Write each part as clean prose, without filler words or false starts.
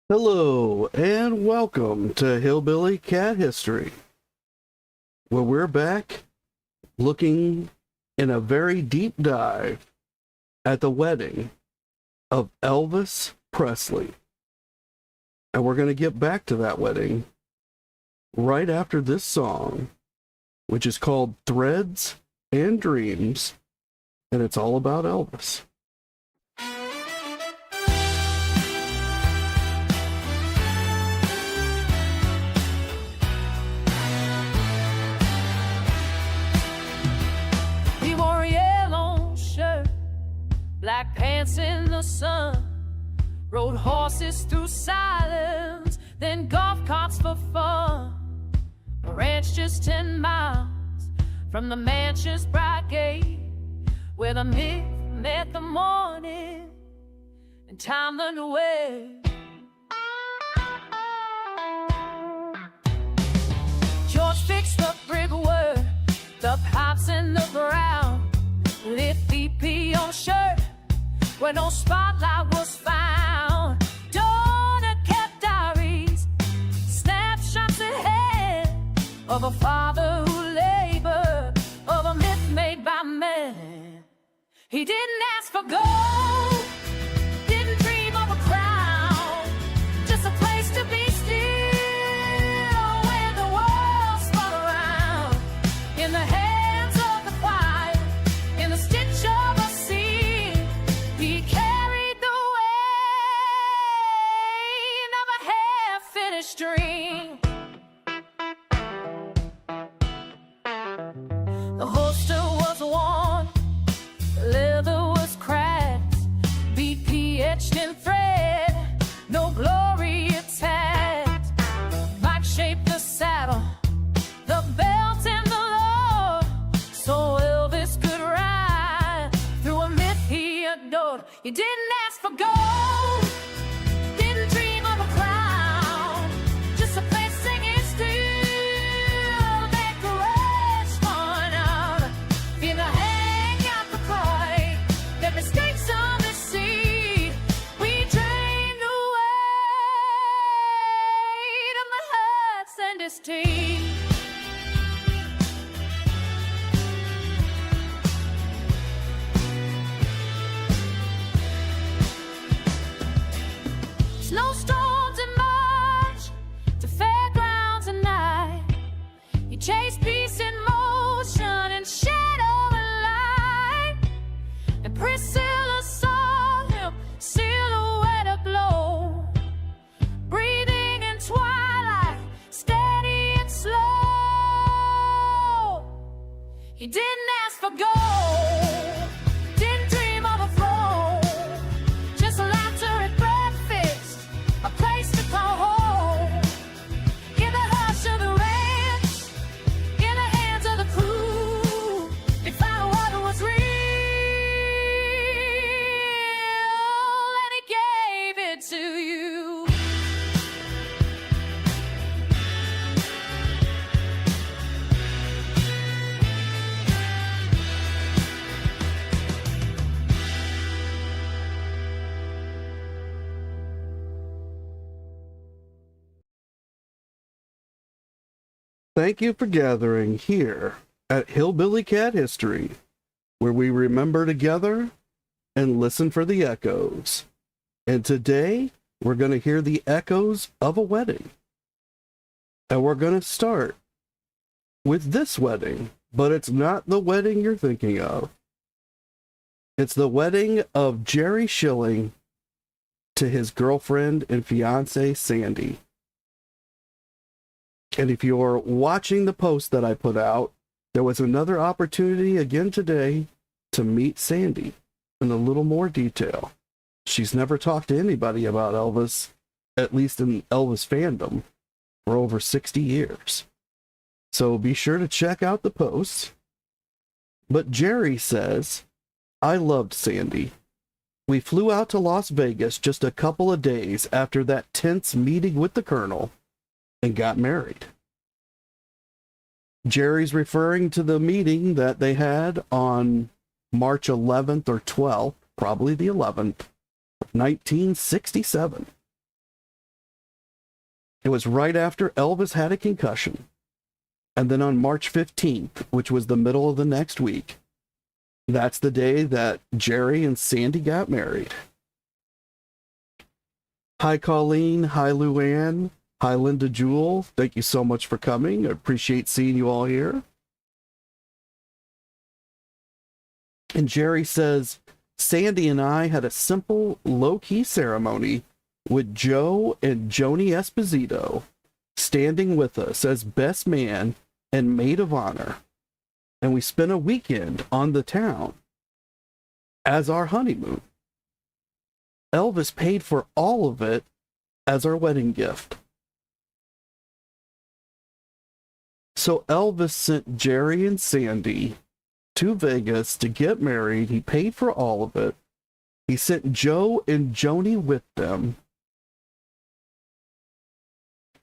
Hello, and welcome to Hillbilly Cat History, where we're back looking in a very deep dive at the wedding of Elvis Presley. And we're going to get back to that wedding right after this song, which is called Threads and Dreams, and it's all about Elvis. Black pants in the sun, rode horses through silence, then golf carts for fun. A ranch just 10 miles from the mansion's bright gate, where the myth met the morning and time learned away. George fixed the brickwork, the pipes in the ground, lit VP on shirt where no spotlight was found. Donna kept diaries, snapshots ahead of a father who labored, of a myth made by men. He didn't ask for gold, didn't dream of a crown, just a place to be still when the world spun around. In the hands of the quiet, in the stitch of a scene, he carried the weight of a half-finished dream. The holster was worn, the leather was cracked, BP etched in thread, no glory attached. Mike shaped the saddle, the belt and the Lord, so Elvis could ride through a myth he adored. He didn't ask for gold, didn't dream of a crown, just a place singing still. That courage spun out in the hang out the fight, the mistakes on the sea. We drained the weight of the hurts and his teeth. Snowstorms in March to fairgrounds at night. He chased peace in motion and shadow and light. And Priscilla saw him silhouette aglow, breathing in twilight, steady and slow. He didn't ask for gold, didn't dream of a throne, just laughter at breakfast, a place to call home. In the hush of the ranch, in the hands of the crew, they found what was real, and he gave it to you. Thank you for gathering here at Hillbilly Cat History, where we remember together and listen for the echoes. And today, we're going to hear the echoes of a wedding. And we're going to start with this wedding, but it's not the wedding you're thinking of. It's the wedding of Jerry Schilling to his girlfriend and fiancée, Sandy. And if you're watching the post that I put out, there was another opportunity again today to meet Sandy in a little more detail. She's never talked to anybody about Elvis, at least in Elvis fandom, for over 60 years. So be sure to check out the post. But Jerry says, I loved Sandy. We flew out to Las Vegas just a couple of days after that tense meeting with the Colonel and got married. Jerry's referring to the meeting that they had on March 11th or 12th, probably the 11th, 1967. It was right after Elvis had a concussion. And then on March 15th, which was the middle of the next week, that's the day that Jerry and Sandy got married. Hi, Colleen. Hi, Luann. Hi, Linda Jewell. Thank you so much for coming. I appreciate seeing you all here. And Jerry says, Sandy and I had a simple, low-key ceremony with Joe and Joni Esposito standing with us as best man and maid of honor. And we spent a weekend on the town as our honeymoon. Elvis paid for all of it as our wedding gift. So Elvis sent Jerry and Sandy to Vegas to get married. He paid for all of it. He sent Joe and Joni with them.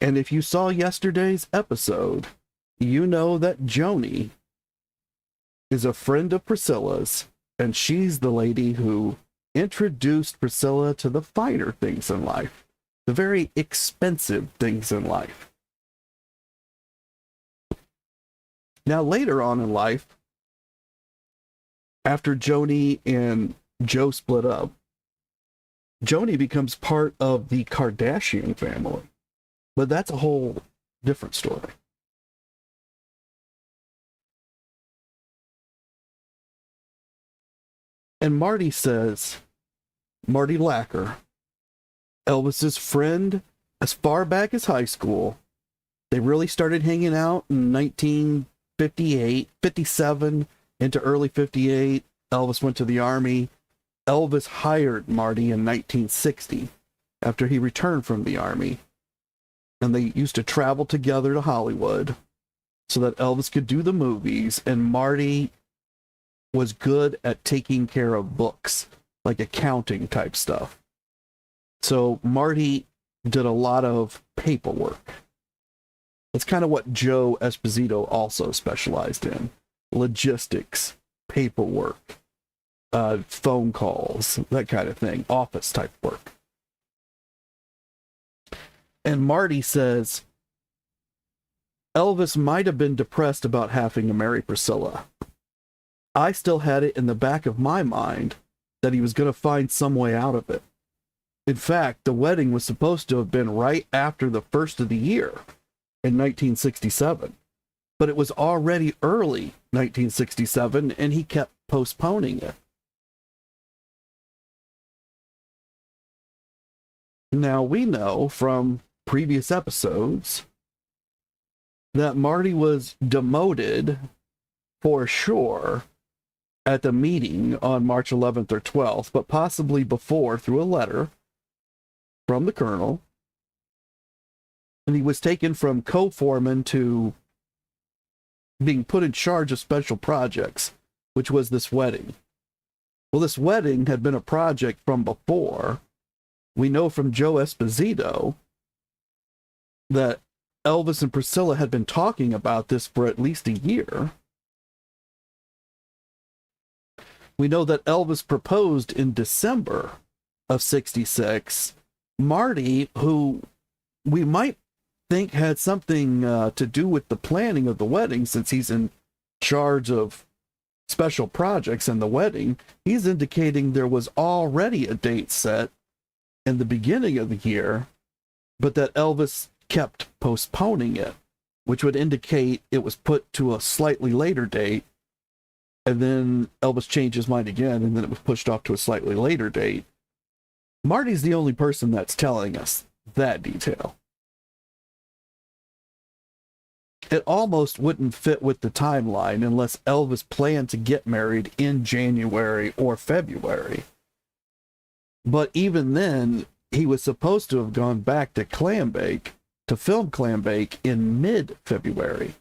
And if you saw yesterday's episode, you know that Joni is a friend of Priscilla's, and she's the lady who introduced Priscilla to the finer things in life, the very expensive things in life. Now, later on in life, after Joni and Joe split up, Joni becomes part of the Kardashian family. But that's a whole different story. And Marty says, Marty Lacker, Elvis's friend as far back as high school. They really started hanging out in 1958, 57, into early 58. Elvis went to the Army. Elvis hired Marty in 1960 after he returned from the Army. And they used to travel together to Hollywood so that Elvis could do the movies. And Marty was good at taking care of books, like accounting type stuff. So Marty did a lot of paperwork. That's kind of what Joe Esposito also specialized in. Logistics, paperwork, phone calls, that kind of thing, office type work. And Marty says, Elvis might have been depressed about having to marry Priscilla. I still had it in the back of my mind that he was going to find some way out of it. In fact, the wedding was supposed to have been right after the first of the year in 1967. But it was already early 1967, and he kept postponing it. Now, we know from previous episodes that Marty was demoted for sure at the meeting on March 11th or 12th, but possibly before through a letter from the colonel. And he was taken from co-foreman to being put in charge of special projects, which was this wedding. Well, this wedding had been a project from before. We know from Joe Esposito that Elvis and Priscilla had been talking about this for at least a year. We know that Elvis proposed in December of 66. Marty, who we might think had something to do with the planning of the wedding, since he's in charge of special projects and the wedding, he's indicating there was already a date set in the beginning of the year, but that Elvis kept postponing it, which would indicate it was put to a slightly later date, and then Elvis changed his mind again, and then it was pushed off to a slightly later date. Marty's the only person that's telling us that detail. It almost wouldn't fit with the timeline unless Elvis planned to get married in January or February. But even then, he was supposed to have gone back to Clambake, to film Clambake in mid-February.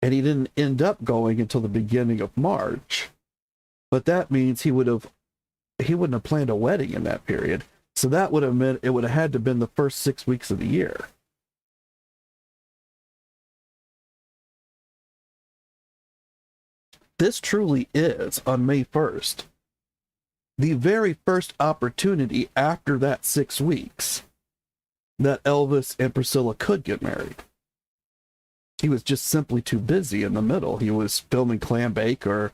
And he didn't end up going until the beginning of March. But that means he wouldn't have planned a wedding in that period. So that would have meant it would have had to have been the first 6 weeks of the year. This truly is, on May 1st, the very first opportunity after that 6 weeks that Elvis and Priscilla could get married. He was just simply too busy in the middle. He was filming Clam Bake, or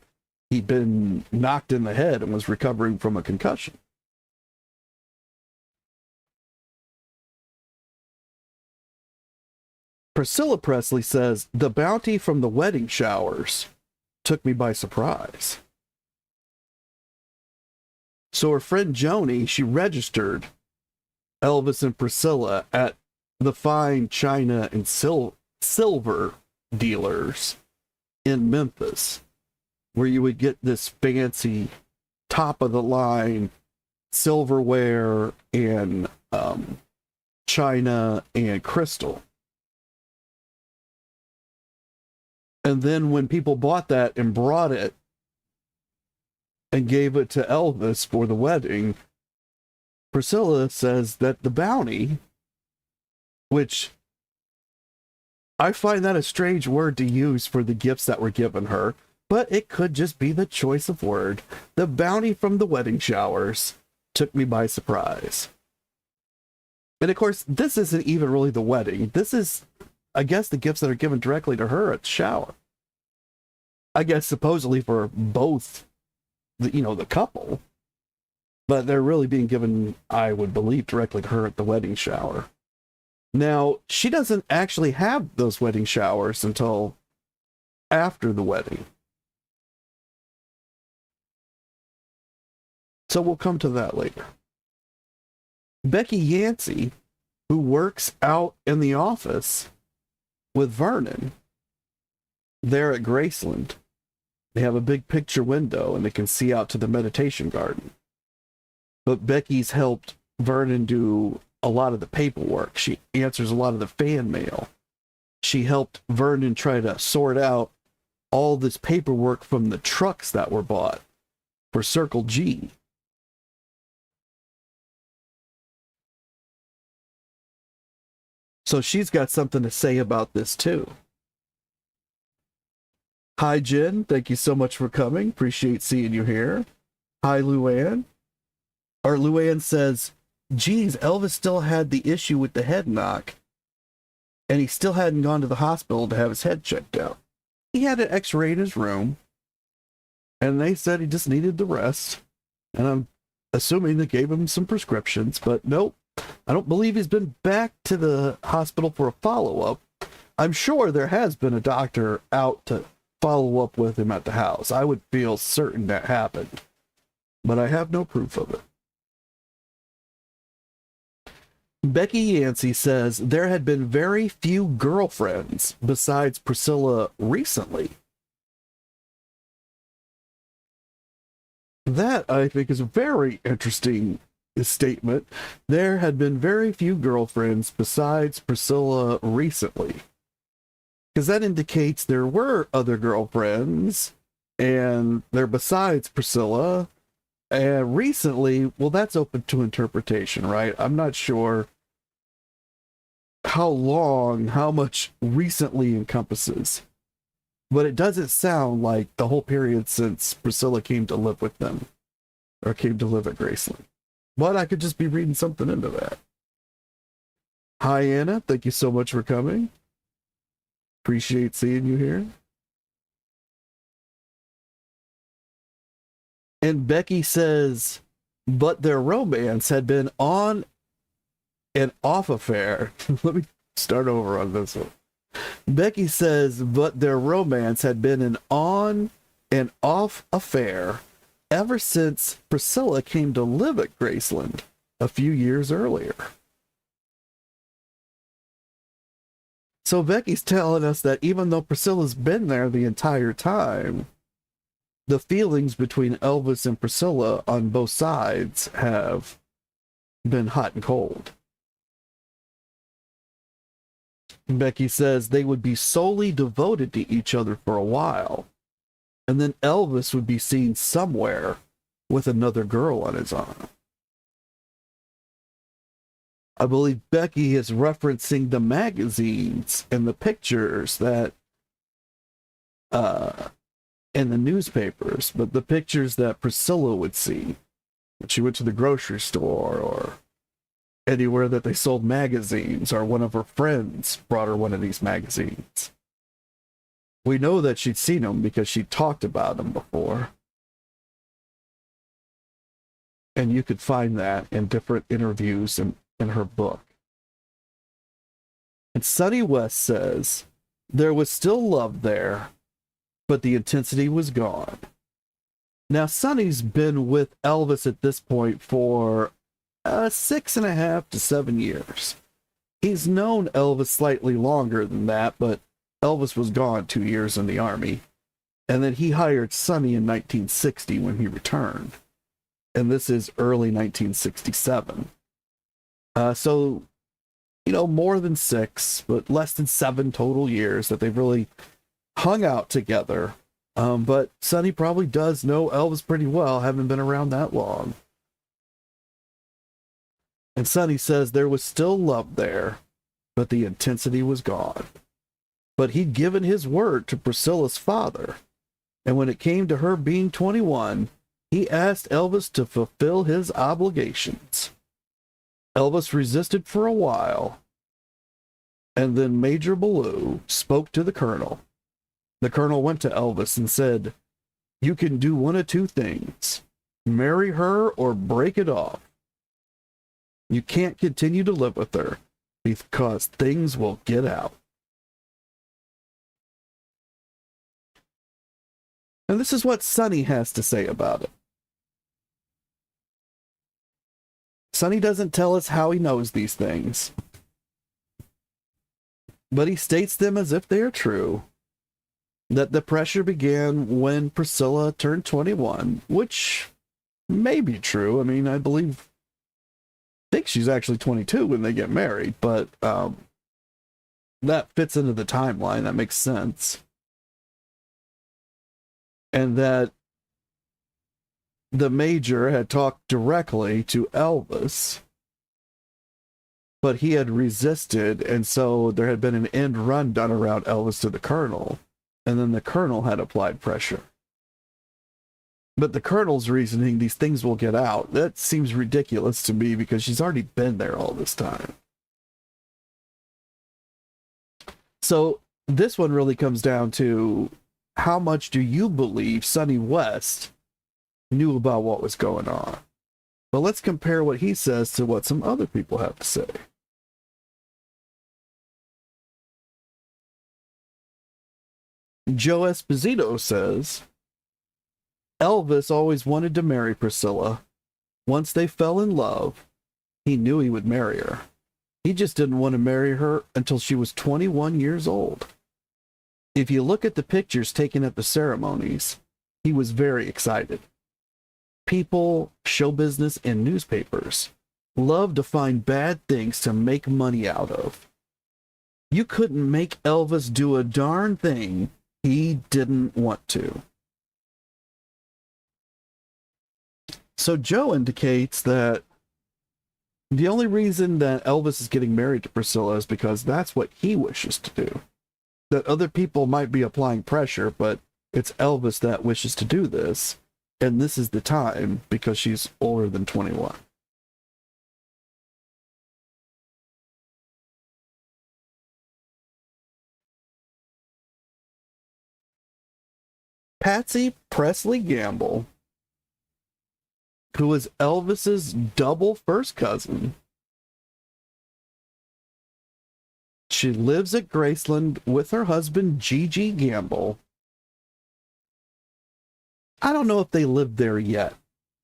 he'd been knocked in the head and was recovering from a concussion. Priscilla Presley says, the bounty from the wedding showers took me by surprise. So her friend Joni, she registered Elvis and Priscilla at the fine china and silver dealers in Memphis, where you would get this fancy top of the line silverware and china and crystal. And then when people bought that and brought it and gave it to Elvis for the wedding, Priscilla says that the bounty, which I find that a strange word to use for the gifts that were given her, but it could just be the choice of word. The bounty from the wedding showers took me by surprise. And of course, this isn't even really the wedding. This is, I guess, the gifts that are given directly to her at the shower. I guess supposedly for both, the couple. But they're really being given, I would believe, directly to her at the wedding shower. Now, she doesn't actually have those wedding showers until after the wedding. So we'll come to that later. Becky Yancey, who works out in the office with Vernon there at Graceland, they have a big picture window and they can see out to the meditation garden. But Becky's helped Vernon do a lot of the paperwork. She answers a lot of the fan mail. She helped Vernon try to sort out all this paperwork from the trucks that were bought for Circle G. So she's got something to say about this too. Hi, Jen. Thank you so much for coming. Appreciate seeing you here. Hi, Luann. Luann says, geez, Elvis still had the issue with the head knock, and he still hadn't gone to the hospital to have his head checked out. He had an x-ray in his room, and they said he just needed the rest, and I'm assuming they gave him some prescriptions, but nope, I don't believe he's been back to the hospital for a follow-up. I'm sure there has been a doctor out to follow up with him at the house. I would feel certain that happened, but I have no proof of it. Becky Yancey says there had been very few girlfriends besides Priscilla recently. That, I think, is a very interesting statement. There had been very few girlfriends besides Priscilla recently. Because that indicates there were other girlfriends, and they're besides Priscilla. And recently, well, that's open to interpretation, right? I'm not sure how much recently encompasses. But it doesn't sound like the whole period since Priscilla came to live with them, or came to live at Graceland. But I could just be reading something into that. Hi, Anna. Thank you so much for coming. Appreciate seeing you here. And Becky says, but their romance had been on and off affair. Let me start over on this one. Becky says, but their romance had been an on and off affair ever since Priscilla came to live at Graceland a few years earlier. So Becky's telling us that even though Priscilla's been there the entire time, the feelings between Elvis and Priscilla on both sides have been hot and cold. Becky says they would be solely devoted to each other for a while, and then Elvis would be seen somewhere with another girl on his arm. I believe Becky is referencing the magazines and the pictures that in the newspapers, but the pictures that Priscilla would see when she went to the grocery store or anywhere that they sold magazines, or one of her friends brought her one of these magazines. We know that she'd seen them because she talked about them before. And you could find that in different interviews in her book. And Sonny West says, there was still love there, but the intensity was gone. Now, Sonny's been with Elvis at this point for 6.5 to 7 years. He's known Elvis slightly longer than that, but Elvis was gone 2 years in the Army. And then he hired Sonny in 1960 when he returned. And this is early 1967. So, more than 6, but less than 7 total years that they've really hung out together. But Sonny probably does know Elvis pretty well, having been around that long. And Sonny says there was still love there, but the intensity was gone. But he'd given his word to Priscilla's father. And when it came to her being 21, he asked Elvis to fulfill his obligations. Elvis resisted for a while, and then Major Ballou spoke to the colonel. The colonel went to Elvis and said, you can do one of two things. Marry her or break it off. You can't continue to live with her because things will get out. And this is what Sonny has to say about it. Sonny doesn't tell us how he knows these things, but he states them as if they are true. That the pressure began when Priscilla turned 21, which may be true. I mean, I think she's actually 22 when they get married, but that fits into the timeline. That makes sense. And that the major had talked directly to Elvis, but he had resisted, and so there had been an end run done around Elvis to the colonel, and then the colonel had applied pressure. But the colonel's reasoning, these things will get out, that seems ridiculous to me because she's already been there all this time. So this one really comes down to, how much do you believe Sonny West knew about what was going on? But let's compare what he says to what some other people have to say. Joe Esposito says, Elvis always wanted to marry Priscilla. Once they fell in love, he knew he would marry her. He just didn't want to marry her until she was 21 years old. If you look at the pictures taken at the ceremonies, he was very excited. People, show business, and newspapers love to find bad things to make money out of. You couldn't make Elvis do a darn thing he didn't want to. So Joe indicates that the only reason that Elvis is getting married to Priscilla is because that's what he wishes to do. That other people might be applying pressure, but it's Elvis that wishes to do this. And this is the time because she's older than 21. Patsy Presley Gamble, who was Elvis's double first cousin. She lives at Graceland with her husband, Gigi Gamble. I don't know if they live there yet.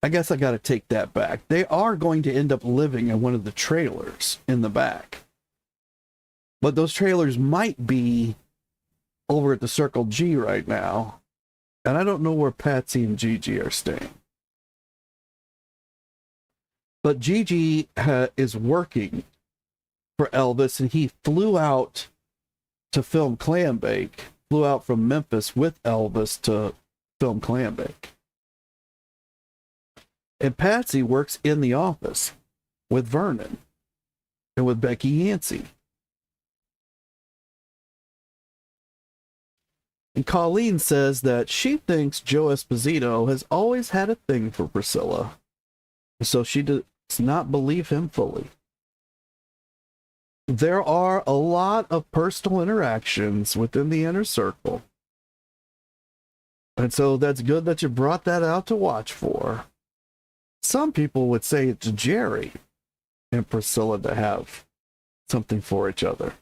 I guess I got to take that back. They are going to end up living in one of the trailers in the back. But those trailers might be over at the Circle G right now. And I don't know where Patsy and Gigi are staying. But Gigi is working for Elvis, and he flew out to film Clambake, flew out from Memphis with Elvis to film Clambake. And Patsy works in the office with Vernon and with Becky Yancey. And Colleen says that she thinks Joe Esposito has always had a thing for Priscilla, so she does not believe him fully. there are a lot of personal interactions within the inner circle. And so that's good that you brought that out to watch for. Some people would say it's Jerry and Priscilla to have something for each other.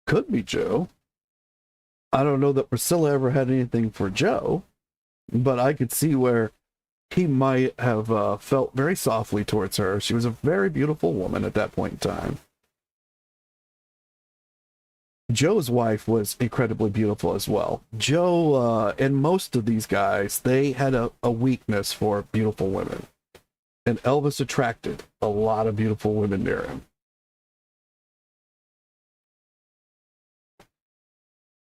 Could be Joe. I don't know that Priscilla ever had anything for Joe, but I could see where he might have felt very softly towards her. She was a very beautiful woman at that point in time. Joe's wife was incredibly beautiful as well. Joe and most of these guys, they had a weakness for beautiful women. And Elvis attracted a lot of beautiful women near him.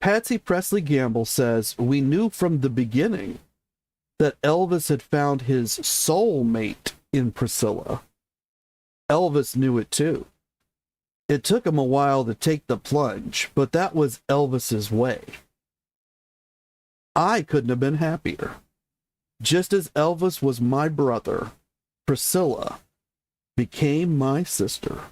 Patsy Presley Gamble says, "We knew from the beginning that Elvis had found his soul mate in Priscilla. Elvis knew it too. It took him a while to take the plunge, but that was Elvis's way. I couldn't have been happier. Just as Elvis was my brother, Priscilla became my sister."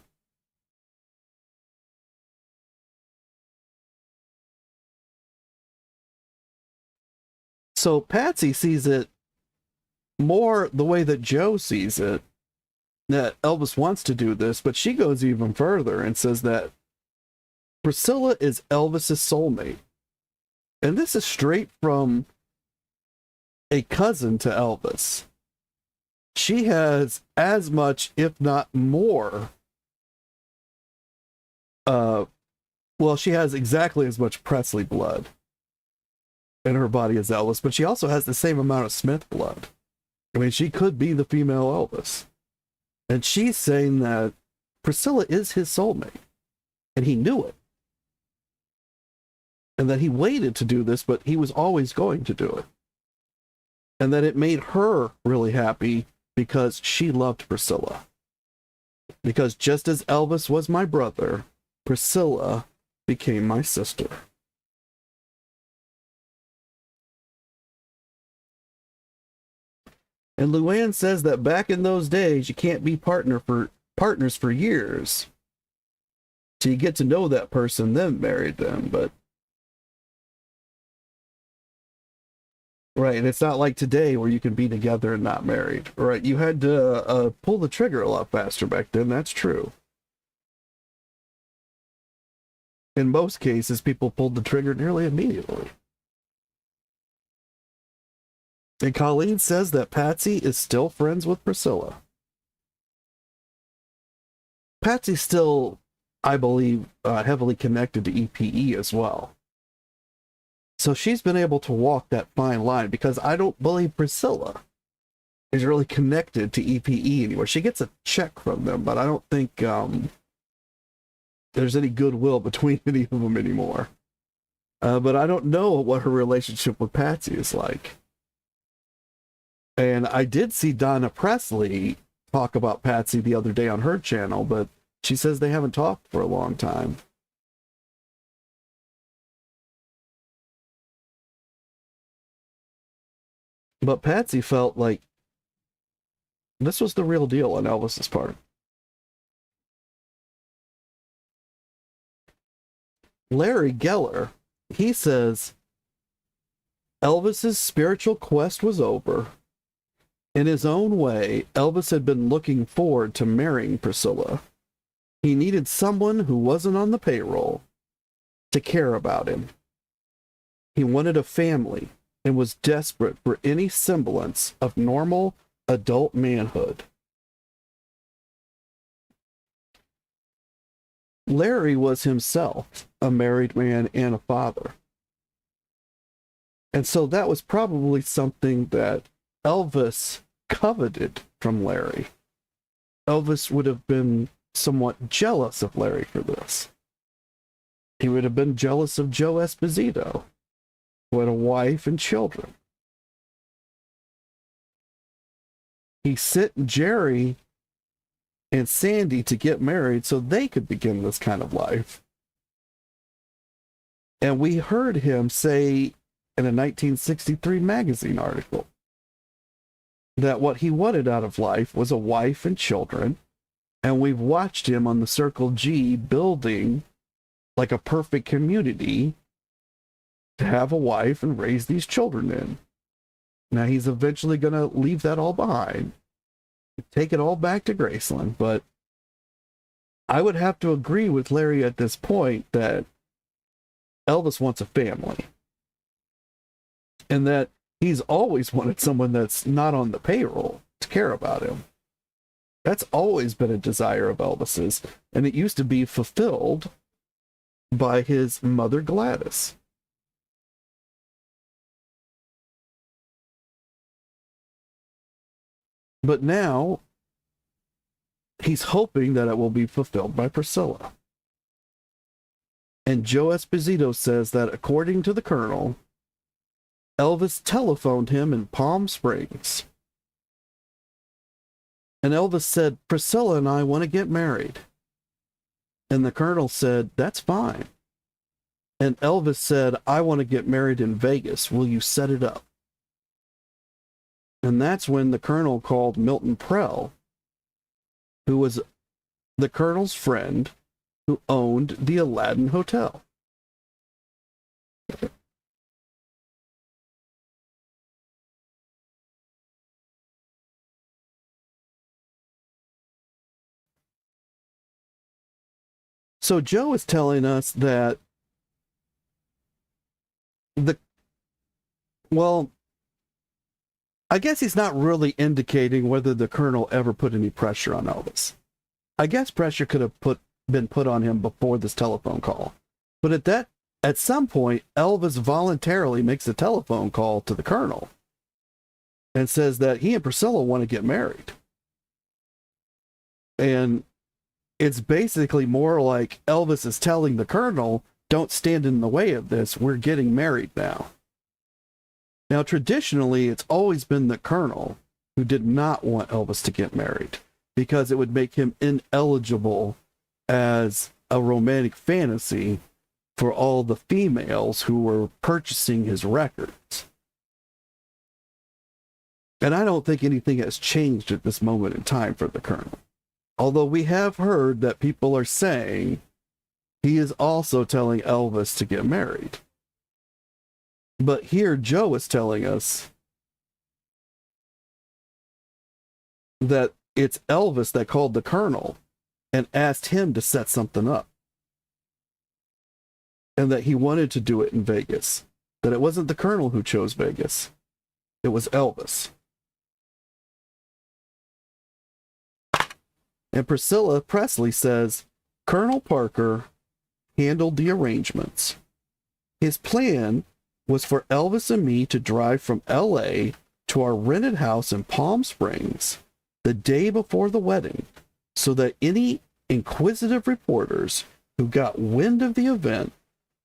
So Patsy sees it more the way that Joe sees it, that Elvis wants to do this, but she goes even further and says that Priscilla is Elvis's soulmate. And this is straight from a cousin to Elvis. She has as much, if not more, she has exactly as much Presley blood in her body as Elvis, but she also has the same amount of Smith blood. I mean, she could be the female Elvis. And she's saying that Priscilla is his soulmate, and he knew it. And that he waited to do this, but he was always going to do it. And that it made her really happy because she loved Priscilla. Because just as Elvis was my brother, Priscilla became my sister. And Luann says that back in those days, you can't be partners for years. So you get to know that person, then marry them. But right, and it's not like today where you can be together and not married. Right, you had to pull the trigger a lot faster back then. That's true. In most cases, people pulled the trigger nearly immediately. And Colleen says that Patsy is still friends with Priscilla. Patsy's still, I believe, heavily connected to EPE as well. So she's been able to walk that fine line, because I don't believe Priscilla is really connected to EPE anymore. She gets a check from them, but I don't think there's any goodwill between any of them anymore. But I don't know what her relationship with Patsy is like. And I did see Donna Presley talk about Patsy the other day on her channel, but she says they haven't talked for a long time. But Patsy felt like this was the real deal on Elvis's part. Larry Geller, he says, Elvis's spiritual quest was over. In his own way, Elvis had been looking forward to marrying Priscilla. He needed someone who wasn't on the payroll to care about him. He wanted a family and was desperate for any semblance of normal adult manhood. Larry was himself a married man and a father. And so that was probably something that Elvis coveted from Larry. Elvis would have been somewhat jealous of Larry for this. He would have been jealous of Joe Esposito, who had a wife and children. He sent Jerry and Sandy to get married so they could begin this kind of life. And we heard him say in a 1963 magazine article that what he wanted out of life was a wife and children And we've watched him on the Circle G building like a perfect community to have a wife and raise these children in. Now he's eventually going to leave that all behind, take it all back to Graceland. But I would have to agree with Larry at this point that Elvis wants a family. And that he's always wanted someone that's not on the payroll to care about him. That's always been a desire of Elvis's, and it used to be fulfilled by his mother Gladys. But now he's hoping that it will be fulfilled by Priscilla. And Joe Esposito says that according to the Colonel, Elvis telephoned him in Palm Springs. And Elvis said, Priscilla and I want to get married. And the Colonel said, that's fine. And Elvis said, I want to get married in Vegas. Will you set it up? And that's when the Colonel called Milton Prell, who was the Colonel's friend who owned the Aladdin Hotel. So Joe is telling us that I guess he's not really indicating whether the Colonel ever put any pressure on Elvis. I guess pressure could have been put on him before this telephone call. But at some point, Elvis voluntarily makes a telephone call to the Colonel and says that he and Priscilla want to get married. And it's basically more like Elvis is telling the Colonel, don't stand in the way of this. We're getting married now. Now, traditionally, it's always been the Colonel who did not want Elvis to get married because it would make him ineligible as a romantic fantasy for all the females who were purchasing his records. And I don't think anything has changed at this moment in time for the Colonel. Although we have heard that people are saying he is also telling Elvis to get married. But here Joe is telling us that it's Elvis that called the Colonel and asked him to set something up. And that he wanted to do it in Vegas. That it wasn't the Colonel who chose Vegas. It was Elvis. And Priscilla Presley says, Colonel Parker handled the arrangements. His plan was for Elvis and me to drive from LA to our rented house in Palm Springs the day before the wedding so that any inquisitive reporters who got wind of the event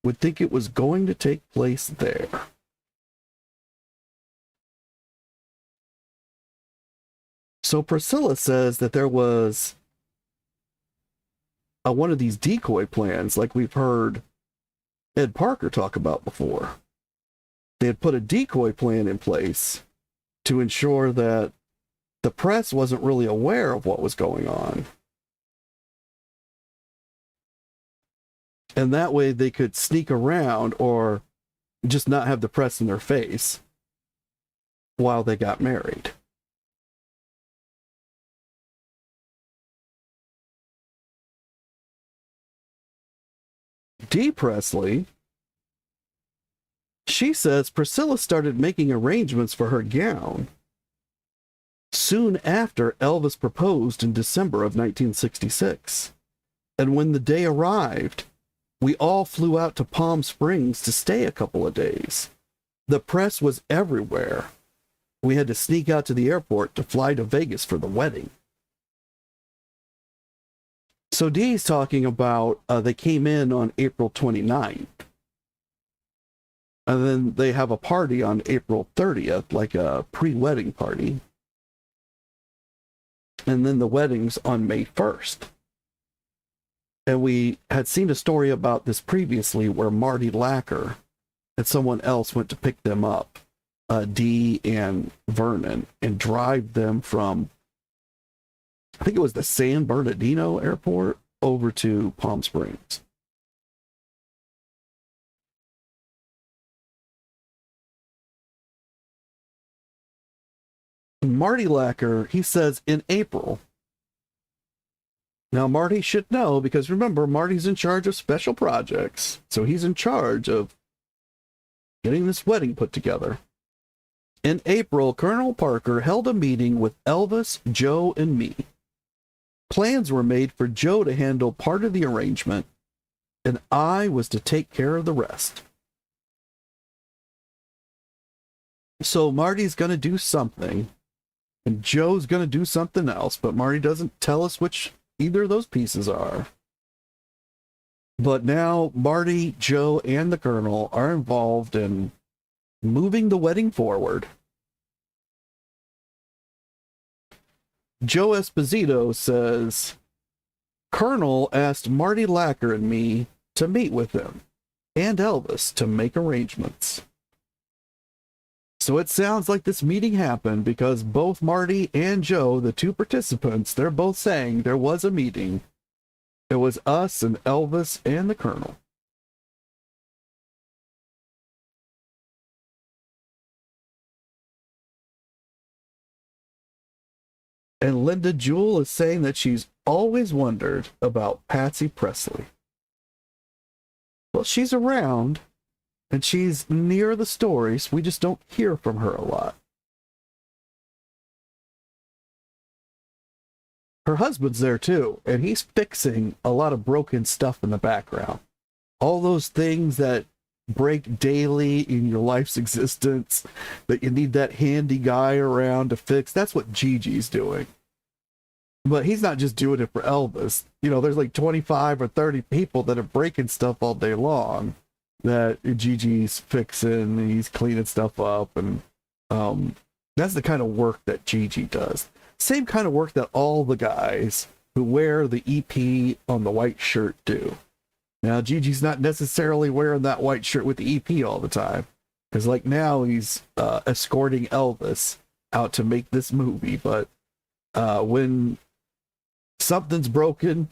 would think it was going to take place there. So Priscilla says that there was one of these decoy plans like we've heard Ed Parker talk about before. They had put a decoy plan in place to ensure that the press wasn't really aware of what was going on. And that way they could sneak around or just not have the press in their face while they got married. Dee Presley, she says Priscilla started making arrangements for her gown soon after Elvis proposed in December of 1966. And when the day arrived, we all flew out to Palm Springs to stay a couple of days. The press was everywhere. We had to sneak out to the airport to fly to Vegas for the wedding. So Dee's talking about they came in on April 29th. And then they have a party on April 30th, like a pre-wedding party. And then the wedding's on May 1st. And we had seen a story about this previously where Marty Lacker and someone else went to pick them up, Dee and Vernon, and drive them from I think it was the San Bernardino airport over to Palm Springs. Marty Lacker, he says in April. Now, Marty should know because remember, Marty's in charge of special projects. So he's in charge of getting this wedding put together. In April, Colonel Parker held a meeting with Elvis, Joe, and me. Plans were made for Joe to handle part of the arrangement, and I was to take care of the rest. So Marty's going to do something, and Joe's going to do something else, but Marty doesn't tell us which either of those pieces are. But now Marty, Joe, and the Colonel are involved in moving the wedding forward. Joe Esposito says, Colonel asked Marty Lacker and me to meet with him and Elvis to make arrangements. So it sounds like this meeting happened because both Marty and Joe, the two participants, they're both saying there was a meeting. It was us and Elvis and the Colonel. And Linda Jewell is saying that she's always wondered about Patsy Presley. Well, she's around, and she's near the stories. We just don't hear from her a lot. Her husband's there too, and he's fixing a lot of broken stuff in the background. All those things that break daily in your life's existence that you need that handy guy around to fix. That's what Gigi's doing. But he's not just doing it for Elvis. You know, there's like 25 or 30 people that are breaking stuff all day long that Gigi's fixing, and he's cleaning stuff up, and that's the kind of work that Gigi does. Same kind of work that all the guys who wear the EP on the white shirt do. Now, Gigi's not necessarily wearing that white shirt with the EP all the time, because like now he's escorting Elvis out to make this movie. But when something's broken,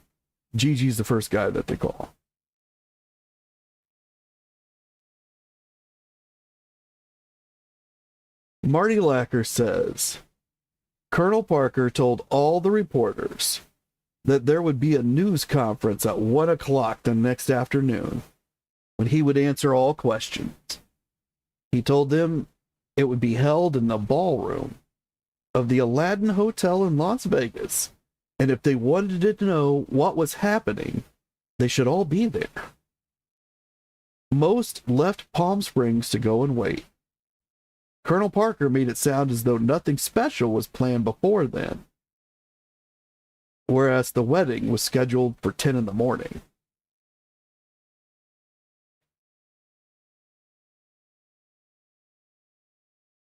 Gigi's the first guy that they call. Marty Lacker says, Colonel Parker told all the reporters that there would be a news conference at 1 o'clock the next afternoon when he would answer all questions. He told them it would be held in the ballroom of the Aladdin Hotel in Las Vegas, and if they wanted to know what was happening, they should all be there. Most left Palm Springs to go and wait. Colonel Parker made it sound as though nothing special was planned before then, whereas the wedding was scheduled for 10 in the morning.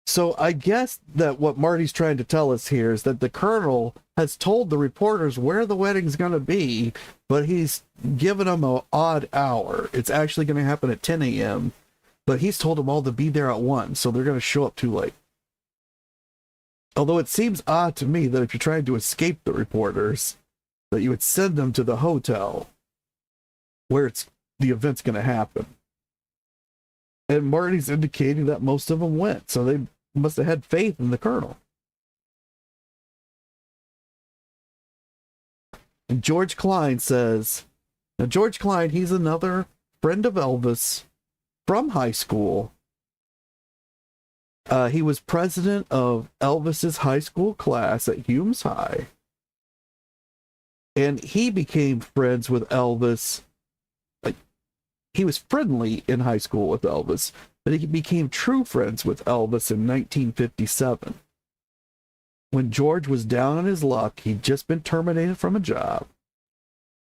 So I guess that what Marty's trying to tell us here is that the Colonel has told the reporters where the wedding's going to be, but he's given them an odd hour. It's actually going to happen at 10 a.m., but he's told them all to be there at 1, so they're going to show up too late. Although it seems odd to me that if you're trying to escape the reporters, that you would send them to the hotel where the event's going to happen. And Marty's indicating that most of them went, so they must have had faith in the Colonel. And George Klein says, now George Klein, he's another friend of Elvis from high school. He was president of Elvis's high school class at Humes High. And he became friends with Elvis. Like, he was friendly in high school with Elvis, but he became true friends with Elvis in 1957. When George was down on his luck, he'd just been terminated from a job.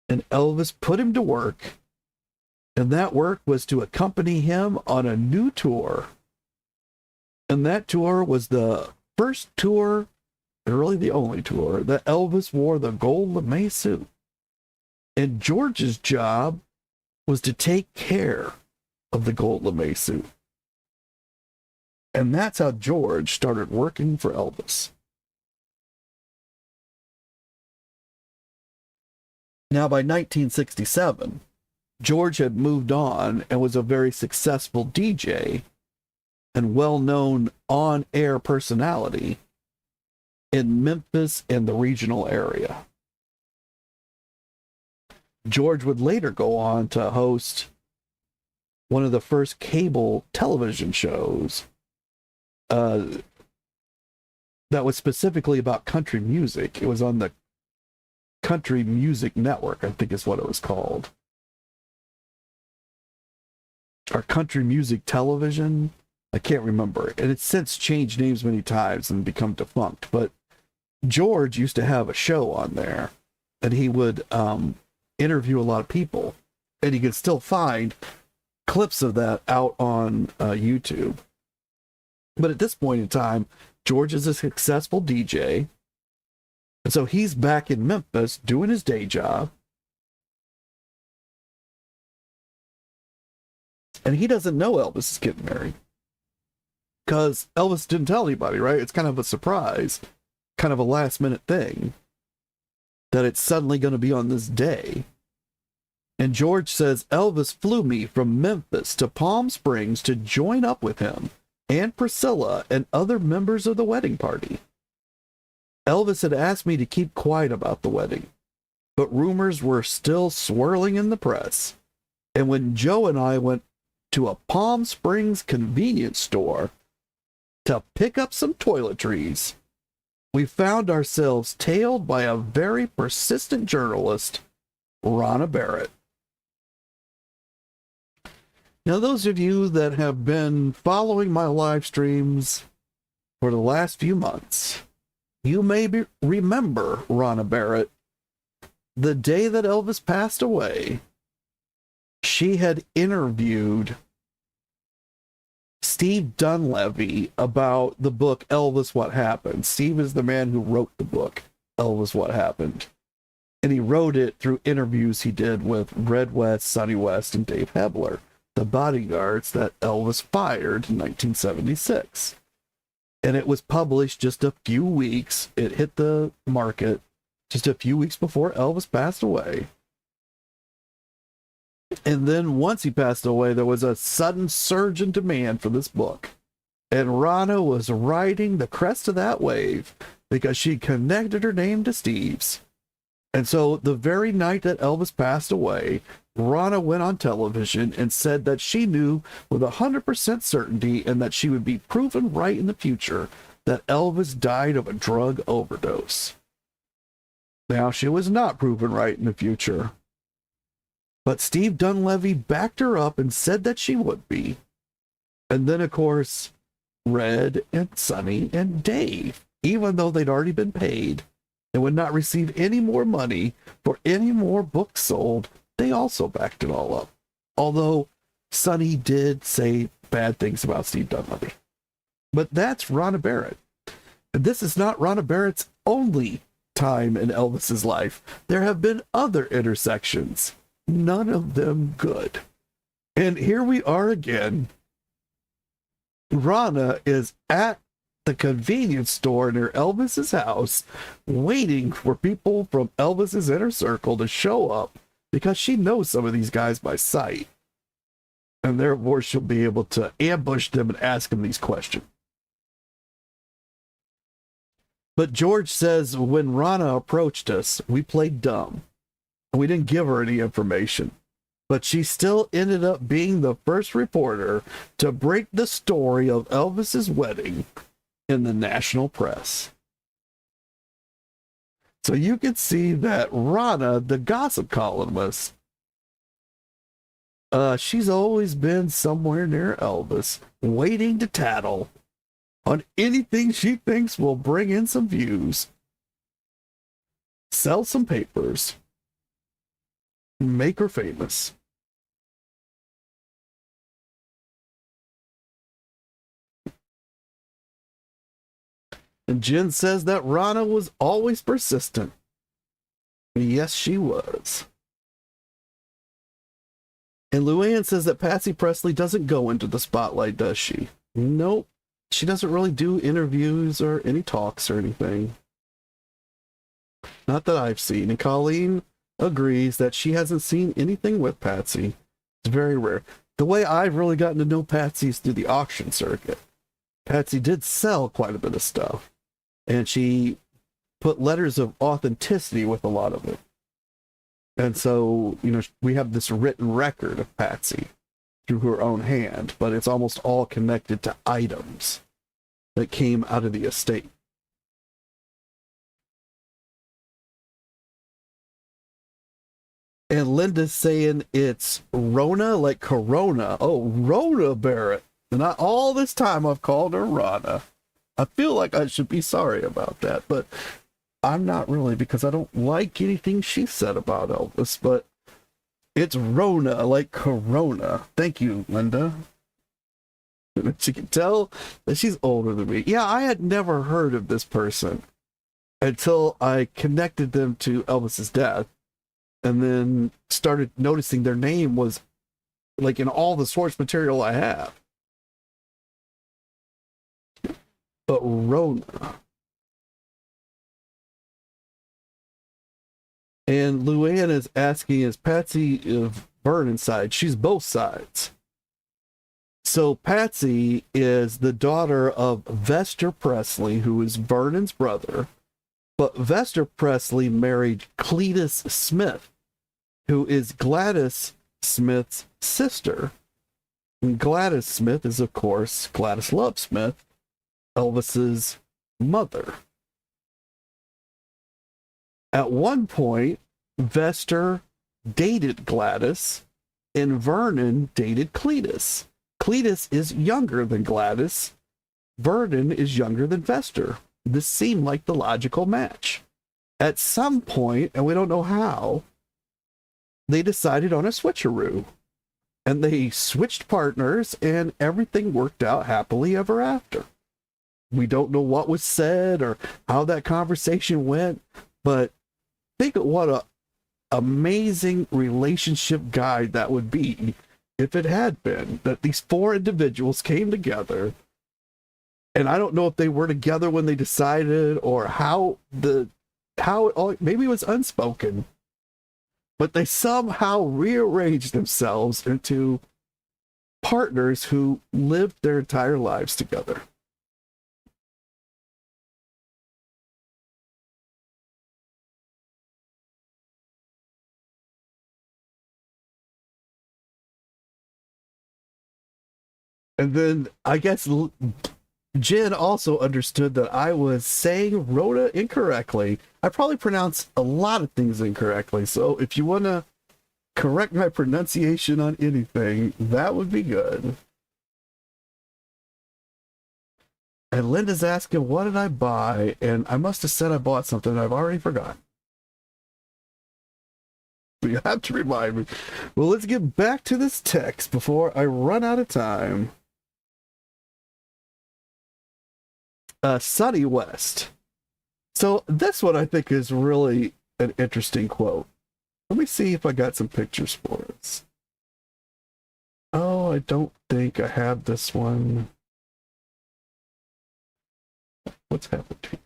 And Elvis put him to work. And that work was to accompany him on a new tour. And that tour was the first tour, and really the only tour, that Elvis wore the gold lame suit. And George's job was to take care of the gold lame suit. And that's how George started working for Elvis. Now, by 1967, George had moved on and was a very successful DJ and well-known on-air personality in Memphis and the regional area. George would later go on to host one of the first cable television shows that was specifically about country music. It was on the Country Music Network, I think is what it was called. Or Country Music Television. I can't remember. And it's since changed names many times and become defunct. But George used to have a show on there, and he would interview a lot of people. And you can still find clips of that out on YouTube. But at this point in time, George is a successful DJ. And so he's back in Memphis doing his day job. And he doesn't know Elvis is getting married. Because Elvis didn't tell anybody, right? It's kind of a surprise, kind of a last minute thing, that it's suddenly going to be on this day. And George says Elvis flew me from Memphis to Palm Springs to join up with him and Priscilla and other members of the wedding party. Elvis had asked me to keep quiet about the wedding, but rumors were still swirling in the press. And when Joe and I went to a Palm Springs convenience store to pick up some toiletries, we found ourselves tailed by a very persistent journalist, Ronna Barrett. Now, those of you that have been following my live streams for the last few months, you may remember Ronna Barrett. The day that Elvis passed away, she had interviewed Steve Dunleavy about the book Elvis What Happened. Steve is the man who wrote the book Elvis What Happened. And he wrote it through interviews he did with Red West, Sonny West, and Dave Hebler, the bodyguards that Elvis fired in 1976. And it was published just a few weeks. It hit the market just a few weeks before Elvis passed away. And then once he passed away, there was a sudden surge in demand for this book. And Ronna was riding the crest of that wave because she connected her name to Steve's. And so the very night that Elvis passed away, Ronna went on television and said that she knew with 100% certainty and that she would be proven right in the future that Elvis died of a drug overdose. Now, she was not proven right in the future, but Steve Dunleavy backed her up and said that she would be. And then, of course, Red and Sonny and Dave, even though they'd already been paid and would not receive any more money for any more books sold, they also backed it all up. Although Sonny did say bad things about Steve Dunleavy. But that's Ronna Barrett. And this is not Ronna Barrett's only time in Elvis's life. There have been other intersections, none of them good. And here we are again. Ronna is at the convenience store near Elvis's house, waiting for people from Elvis's inner circle to show up because she knows some of these guys by sight. And therefore she'll be able to ambush them and ask them these questions. But George says when Ronna approached us, we played dumb. We didn't give her any information. But she still ended up being the first reporter to break the story of Elvis's wedding in the national press. So you can see that Ronna, the gossip columnist, she's always been somewhere near Elvis, waiting to tattle on anything she thinks will bring in some views, sell some papers, make her famous. And Jen says that Ronna was always persistent. Yes, she was. And Luann says that Patsy Presley doesn't go into the spotlight, does she? Nope. She doesn't really do interviews or any talks or anything. Not that I've seen. And Colleen, agrees that she hasn't seen anything with Patsy. It's very rare. The way I've really gotten to know Patsy is through the auction circuit. Patsy did sell quite a bit of stuff, and she put letters of authenticity with a lot of it. And so, we have this written record of Patsy through her own hand, but it's almost all connected to items that came out of the estate. And Linda's saying it's Rona, like Corona. Oh, Rona Barrett. And all this time I've called her Rana. I feel like I should be sorry about that, but I'm not really, because I don't like anything she said about Elvis, but it's Rona, like Corona. Thank you, Linda. She can tell that she's older than me. Yeah, I had never heard of this person until I connected them to Elvis's death, and then started noticing their name was like in all the source material I have. But Rona. And Luann is asking, is Patsy of Vernon side? She's both sides. So Patsy is the daughter of Vester Presley, who is Vernon's brother. But Vester Presley married Cletus Smith, who is Gladys Smith's sister. And Gladys Smith is, of course, Gladys Love Smith, Elvis's mother. At one point, Vester dated Gladys, and Vernon dated Cletus. Cletus is younger than Gladys. Vernon is younger than Vester. This seemed like the logical match. At some point, and we don't know how, they decided on a switcheroo. And they switched partners, and everything worked out happily ever after. We don't know what was said or how that conversation went, but think of what a amazing relationship guide that would be if it had been that these four individuals came together. And I don't know if they were together when they decided, or how it all, maybe it was unspoken, but they somehow rearranged themselves into partners who lived their entire lives together. And then I guess Jen also understood that I was saying Rhoda incorrectly. I probably pronounced a lot of things incorrectly, so if you want to correct my pronunciation on anything, that would be good. And Linda's asking, what did I buy? And I must have said I bought something I've already forgotten. You have to remind me. Well, let's get back to this text before I run out of time. Sonny West. So this one I think is really an interesting quote. Let me see if I got some pictures for us. Oh, I don't think I have this one. What's happened here?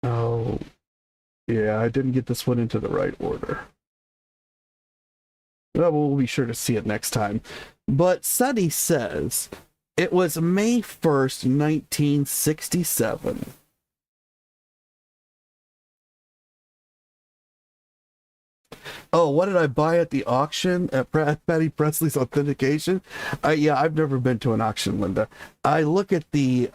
Oh, yeah, I didn't get this one into the right order. Well, we'll be sure to see it next time. But Sonny says, it was May 1st, 1967. Oh, what did I buy at the auction at Patty Presley's Authentication? Yeah, I've never been to an auction, Linda. I look at the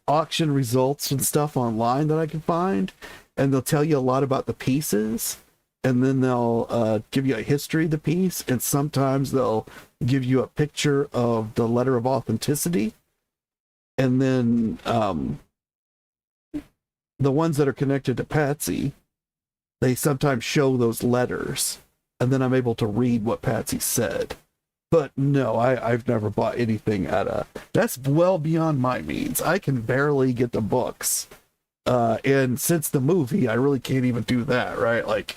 auction results and stuff online that I can find, and they'll tell you a lot about the pieces, and then they'll give you a history of the piece, and sometimes they'll give you a picture of the letter of authenticity, and then the ones that are connected to Patsy, they sometimes show those letters, and then I'm able to read what Patsy said. But no, I've never bought anything at a... That's well beyond my means. I can barely get the books. And since the movie, I really can't even do that, right? Like,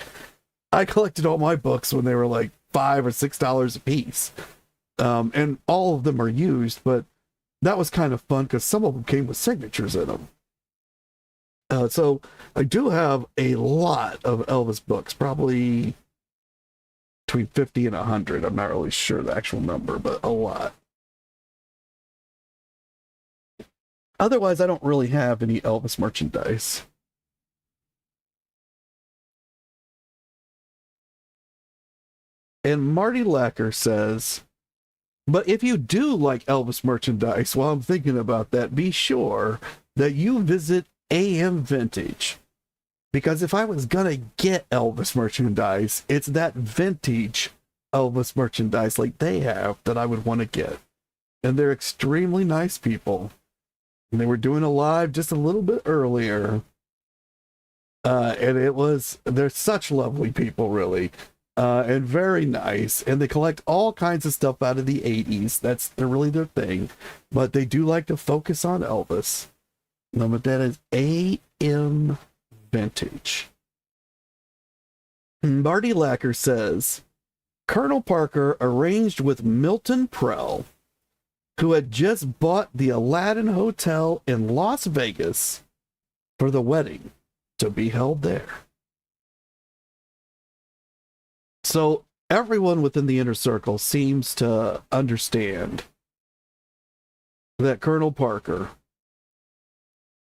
I collected all my books when they were like $5 or $6 a piece. And all of them are used, but that was kind of fun because some of them came with signatures in them. So I do have a lot of Elvis books, probably between 50 and 100. I'm not really sure the actual number, but a lot. Otherwise, I don't really have any Elvis merchandise. And Marty Lacker says, but if you do like Elvis merchandise, while I'm thinking about that, be sure that you visit AM Vintage. Because if I was gonna get Elvis merchandise, it's that vintage Elvis merchandise like they have that I would want to get. And they're extremely nice people. And they were doing a live just a little bit earlier. And they're such lovely people, really. And very nice. And they collect all kinds of stuff out of the 80s. They're really their thing. But they do like to focus on Elvis. But that is AM Vintage. Marty Lacker says, Colonel Parker arranged with Milton Prell, who had just bought the Aladdin Hotel in Las Vegas, for the wedding to be held there. So everyone within the inner circle seems to understand that Colonel Parker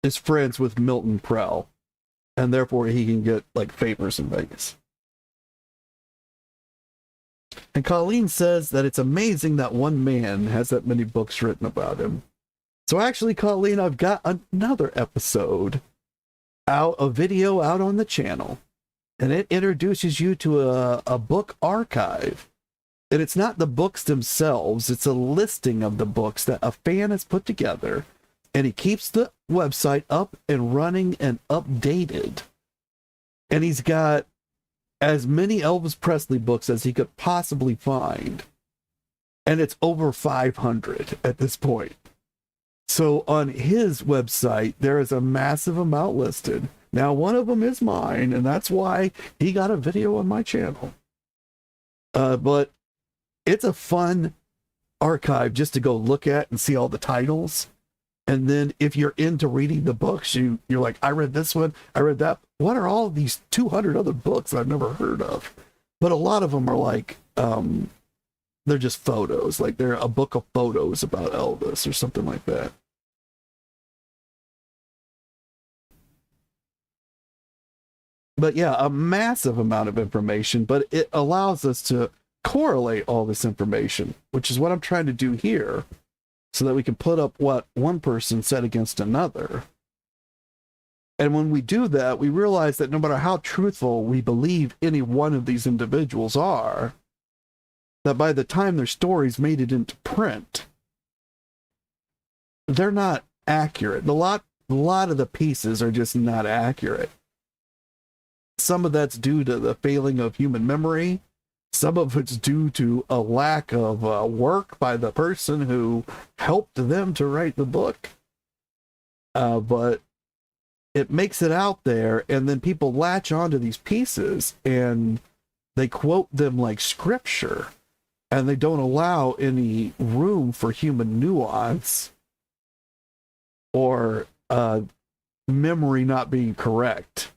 is friends with Milton Prell, and therefore he can get like favors in Vegas. And Colleen says that it's amazing that one man has that many books written about him. So actually, Colleen, I've got another episode out, a video out on the channel, and it introduces you to a book archive. And it's not the books themselves, it's a listing of the books that a fan has put together, and he keeps the website up and running and updated. And he's got as many Elvis Presley books as he could possibly find. And it's over 500 at this point. So on his website, there is a massive amount listed. Now, one of them is mine, and that's why he got a video on my channel. But it's a fun archive just to go look at and see all the titles. And then if you're into reading the books, you're like, I read this one, I read that. What are all these 200 other books I've never heard of? But a lot of them are like, they're just photos. Like they're a book of photos about Elvis or something like that. But yeah, a massive amount of information, but it allows us to correlate all this information, which is what I'm trying to do here, so that we can put up what one person said against another. And when we do that, we realize that no matter how truthful we believe any one of these individuals are, that by the time their stories made it into print, they're not accurate. A lot of the pieces are just not accurate. Some of that's due to the failing of human memory. Some of it's due to a lack of work by the person who helped them to write the book. But it makes it out there, and then people latch onto these pieces and they quote them like scripture, and they don't allow any room for human nuance or memory not being correct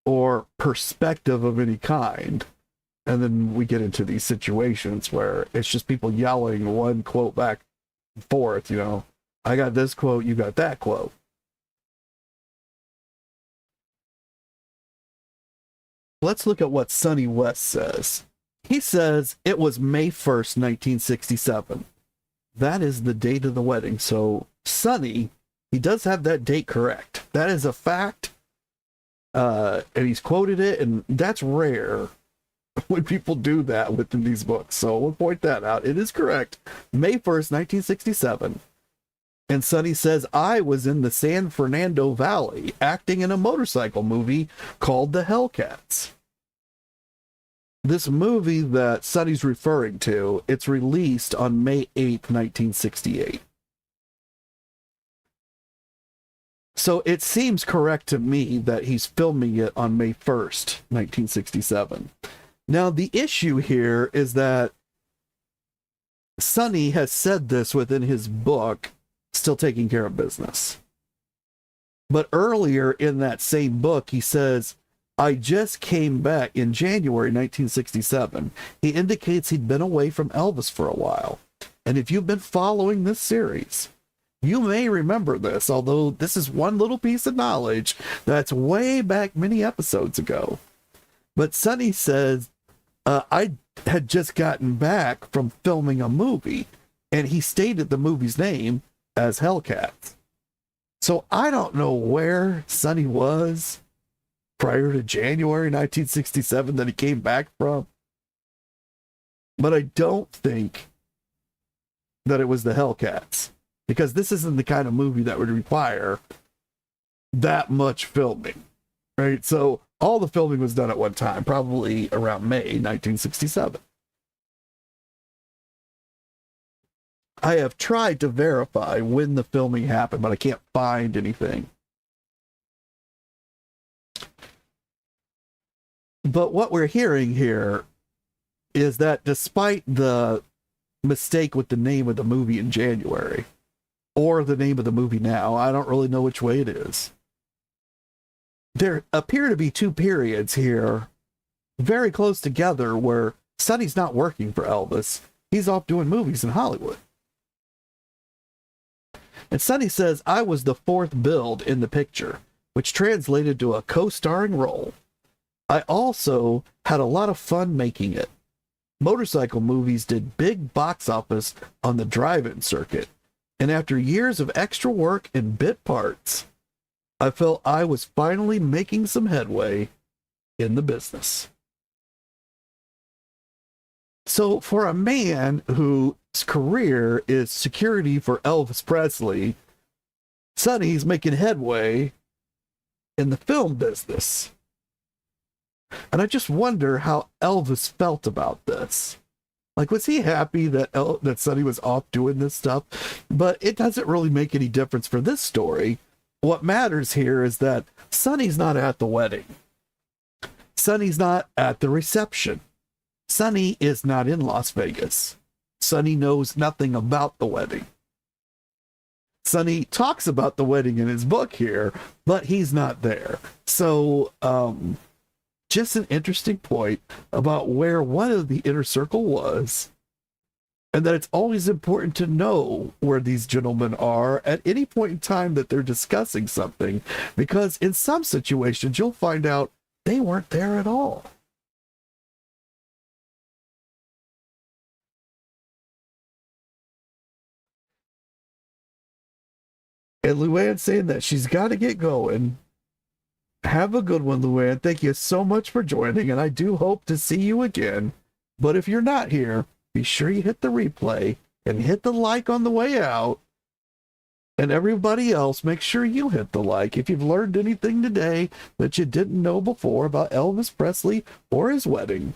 or perspective of any kind. And then we get into these situations where it's just people yelling one quote back and forth, I got this quote, you got that quote. Let's look at what Sonny West says. He says it was May 1st, 1967. That is the date of the wedding. So Sonny, he does have that date correct. That is a fact. And he's quoted it, and that's rare when people do that within these books. So we'll point that out. It is correct. May 1st, 1967. And Sonny says, I was in the San Fernando Valley acting in a motorcycle movie called The Hellcats. This movie that Sonny's referring to, it's released on May 8th, 1968. So it seems correct to me that he's filming it on May 1st, 1967. Now, the issue here is that Sonny has said this within his book still taking care of business. But earlier in that same book, he says, I just came back in January 1967. He indicates he'd been away from Elvis for a while. And if you've been following this series, you may remember this, although this is one little piece of knowledge that's way back many episodes ago. But Sonny says, I had just gotten back from filming a movie, and he stated the movie's name as Hellcats. So I don't know where Sonny was prior to January 1967 that he came back from, but I don't think that it was the Hellcats, because this isn't the kind of movie that would require that much filming, right? So all the filming was done at one time, probably around May 1967. I have tried to verify when the filming happened, but I can't find anything. But what we're hearing here is that despite the mistake with the name of the movie in January, or the name of the movie now, I don't really know which way it is, there appear to be two periods here very close together where Sonny's not working for Elvis. He's off doing movies in Hollywood. And Sonny says, I was the fourth build in the picture, which translated to a co-starring role. I also had a lot of fun making it. Motorcycle movies did big box office on the drive-in circuit, and after years of extra work and bit parts, I felt I was finally making some headway in the business. So for a man whose career is security for Elvis Presley, Sonny's making headway in the film business. And I just wonder how Elvis felt about this. Like, was he happy that that Sonny was off doing this stuff? But it doesn't really make any difference for this story. What matters here is that Sonny's not at the wedding. Sonny's not at the reception. Sonny is not in Las Vegas. Sonny knows nothing about the wedding. Sonny talks about the wedding in his book here, but he's not there. So, just an interesting point about where one of the inner circle was, and that it's always important to know where these gentlemen are at any point in time that they're discussing something, because in some situations you'll find out they weren't there at all. And Luann saying that she's got to get going. Have a good one, Luann. Thank you so much for joining, and I do hope to see you again. But if you're not here, be sure you hit the replay and hit the like on the way out. And everybody else, make sure you hit the like if you've learned anything today that you didn't know before about Elvis Presley or his wedding.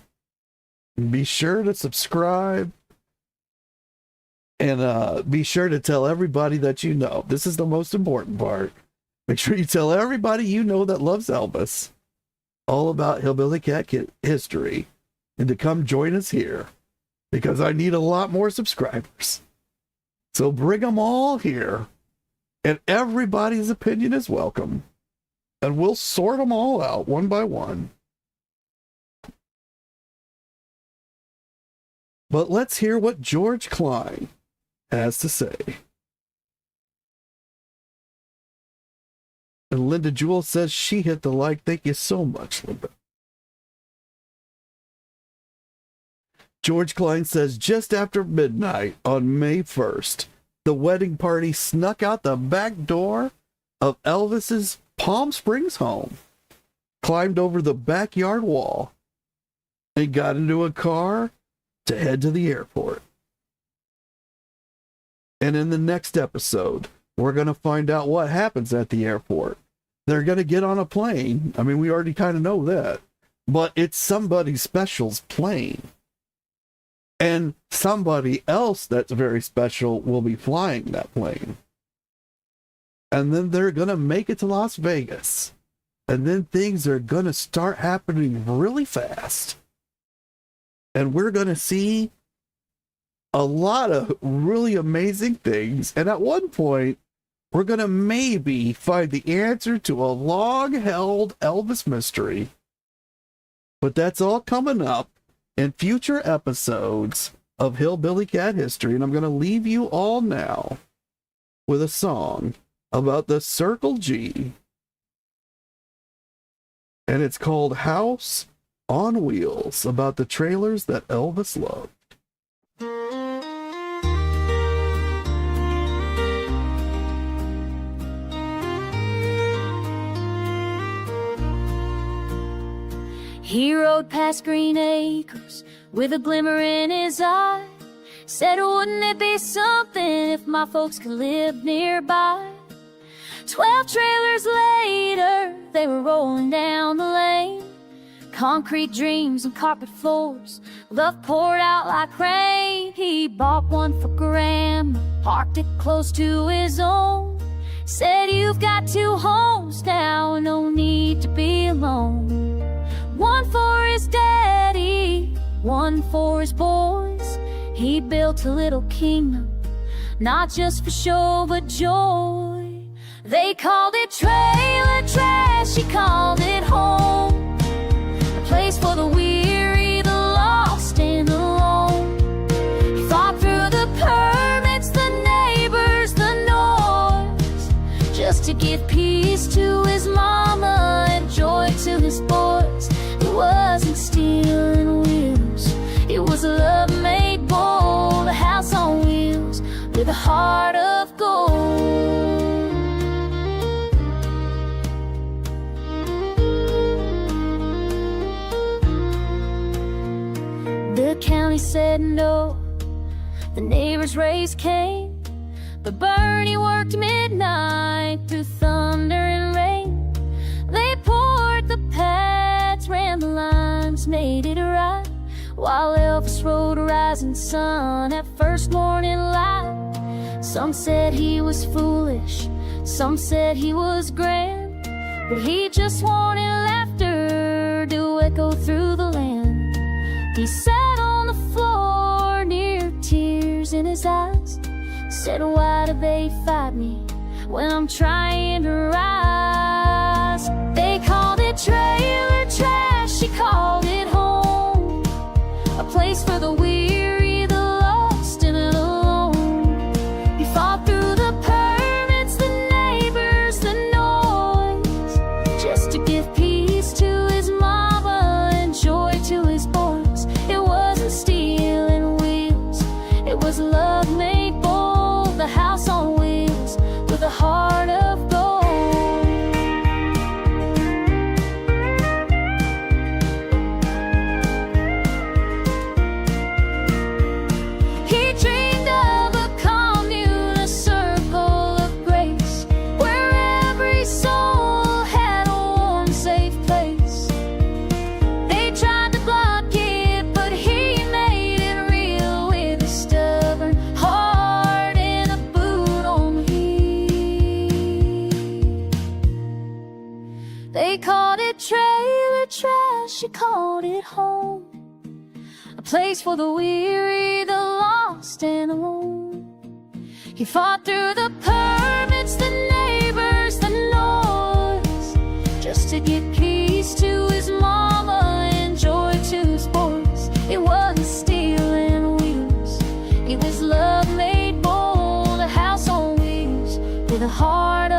Be sure to subscribe. And be sure to tell everybody that you know. This is the most important part. Make sure you tell everybody you know that loves Elvis all about Hillbilly Cat history, and to come join us here, because I need a lot more subscribers. So bring them all here, and everybody's opinion is welcome, and we'll sort them all out one by one. But let's hear what George Klein has to say. And Linda Jewell says she hit the like. Thank you so much, Linda. George Klein says, just after midnight on May 1st, the wedding party snuck out the back door of Elvis's Palm Springs home, climbed over the backyard wall, and got into a car to head to the airport. And in the next episode, we're going to find out what happens at the airport. They're going to get on a plane. I mean, we already kind of know that. But it's somebody special's plane. And somebody else that's very special will be flying that plane. And then they're going to make it to Las Vegas. And then things are going to start happening really fast. And we're going to see a lot of really amazing things. And at one point, we're going to maybe find the answer to a long-held Elvis mystery. But that's all coming up in future episodes of Hillbilly Cat History. And I'm going to leave you all now with a song about the Circle G. And it's called House on Wheels, about the trailers that Elvis loved. He rode past Green Acres with a glimmer in his eye. Said, wouldn't it be something if my folks could live nearby? 12 trailers later, they were rolling down the lane. Concrete dreams and carpet floors, love poured out like rain. He bought one for Grandma, parked it close to his own. Said, you've got 2 homes now, no need to be alone. One for his daddy, one for his boys. He built a little kingdom, not just for show but joy. They called it trailer trash, he called it home. A place for the weary, the lost and alone. He fought through the permits, the neighbors, the noise, just to give peace to his mama and joy to his boys. It wasn't steel and wheels, it was a love made bold. A house on wheels with a heart of gold. The county said no, the neighbors raised Cain, but Bernie worked midnight through thunder and rain. They poured the pads, ran the lines, made it right, while Elvis rode a rising sun at first morning light. Some said he was foolish, some said he was grand, but he just wanted laughter to echo through the land. He sat on the floor near tears in his eyes, said, why do they fight me when I'm trying to rise? They called it trailer trash, he called it home. A place for the weary, the lost and alone. He fought through the permits, the neighbors, the noise, just to give peace to his mama and joy to his boys. It wasn't steel and wheels, it was love made bold. The house on wheels with a heart of gold. He dreamed of a commune, a circle of grace, where every soul had a warm, safe place. They tried to block it, but he made it real with a stubborn heart and a boot on the heel. They called it trailer trash, he called it home. A place for the weary, the lost and alone. He fought through the permits, the neighbors, the noise, just to give peace to his mama and joy to his boys. It wasn't steel and wheels, it was love made bold. A house on wheels with a heart